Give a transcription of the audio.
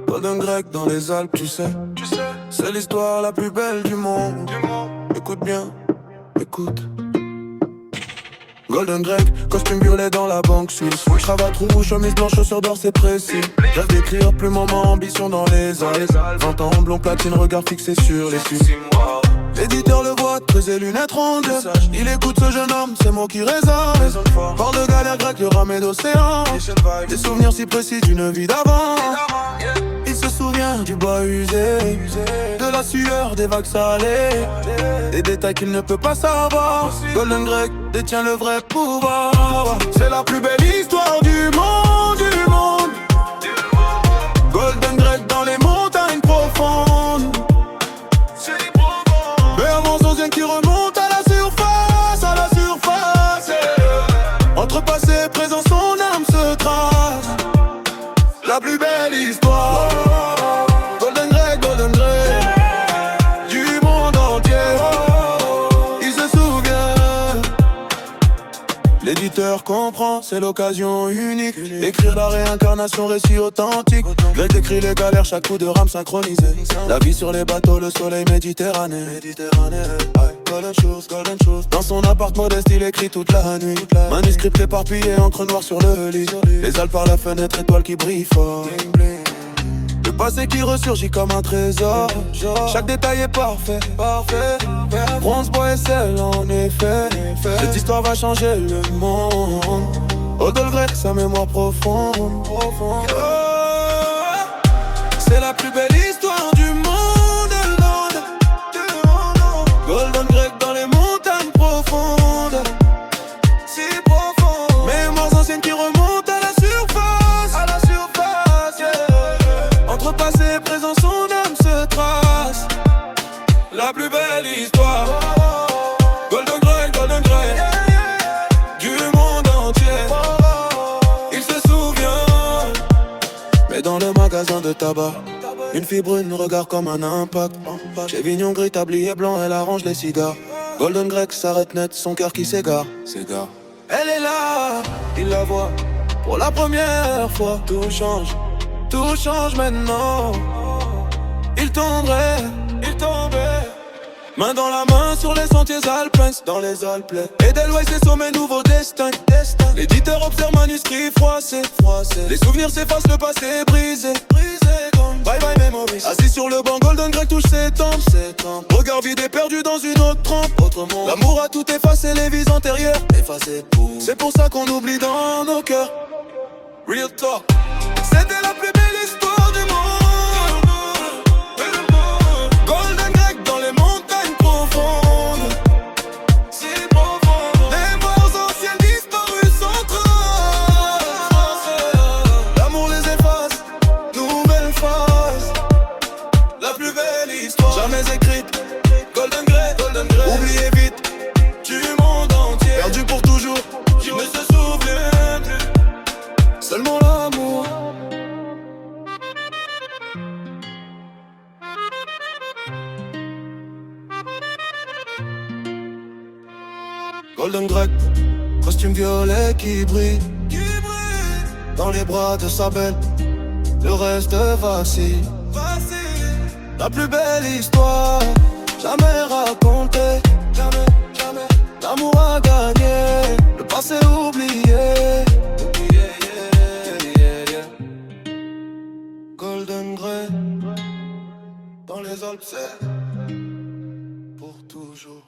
Golden Grec dans les Alpes, tu sais. C'est l'histoire la plus belle du monde. Écoute bien, écoute. Golden Grec, costume violet dans la banque suisse. Cravate rouge, chemise blanche, chaussures d'or, c'est précis. Rêve d'écrire, plume en main, ambition dans les Alpes. 20 ans, blond platine, regard fixé sur les suites. L'éditeur le voit, creuser lunettes rondes. Il écoute ce jeune homme, c'est mots qui résonnent. Port de galère grecque, le ramé d'océan. Des souvenirs si précis d'une vie d'avant. Il se souvient du bois usé, de la sueur, des vagues salées, des détails qu'il ne peut pas savoir. Golden Grec détient le vrai pouvoir. C'est la plus belle histoire du monde, du monde. Golden Grec dans les montagnes profondes. Béhémoth ancienne qui remonte à la surface, à la surface. Entre passé et présent, son âme se trace. La plus belle histoire. Golden Grec, du monde entier. Il se souvient. L'éditeur comprend, c'est l'occasion unique. Écrire la réincarnation, récit authentique. Grec écrit les galères, chaque coup de rame synchronisé. La vie sur les bateaux, le soleil méditerranéen. Golden shoes. Dans son appart modeste, il écrit toute la nuit. Manuscrit éparpillé, encre noire sur le lit. Les Alpes par la fenêtre, étoile qui brille fort. Le passé qui ressurgit comme un trésor. Chaque détail est parfait. Bronze, bois et sel, en effet. Cette histoire va changer le monde. Golden Grec, sa mémoire profonde. C'est la plus belle histoire du monde. Golden Grec dans les montagnes profondes. Si profondes. Mémoires anciennes qui remontent à la surface. À la surface, yeah. Entre passé et présent, son âme se trace. La plus belle histoire. Golden Grec, du monde entier. Il se souvient. Mais dans le magasin de tabac, une fille brune, regard comme un impact. Chez Vignon gris, tablier blanc, elle arrange les cigares. Golden Grec s'arrête net, son cœur qui s'égare. Elle est là, il la voit pour la première fois. Tout change maintenant. Il tomberait. Main dans la main sur les sentiers alpins, dans les Alpes. Edelweiss et sommets, nouveau destin. L'éditeur observe manuscrit froissé. Les souvenirs s'effacent, le passé est brisé. Bye bye memories. Assis sur le banc, Golden Grec touche ses tempes. Regard vide et perdu dans une autre trempe. L'amour a tout effacé, les vies antérieures effacées. C'est pour ça qu'on oublie dans nos cœurs. Real talk. C'était la plus belle histoire du monde. Golden Grec dans les montagnes profondes. Si profondes. Des morts anciennes disparues sans trace. L'amour les efface, nouvelle phase. La plus belle histoire jamais écrite. Golden Grec, oublié vite. Du monde entier, perdu pour toujours. Je ne se souviens plus. Seulement l'amour. Golden Grec, costume violet qui brille. Dans les bras de sa belle, le reste vacille. La plus belle histoire jamais racontée. Jamais. L'amour a gagné, le passé oublié. Golden Grec dans les Alpes, c'est pour toujours.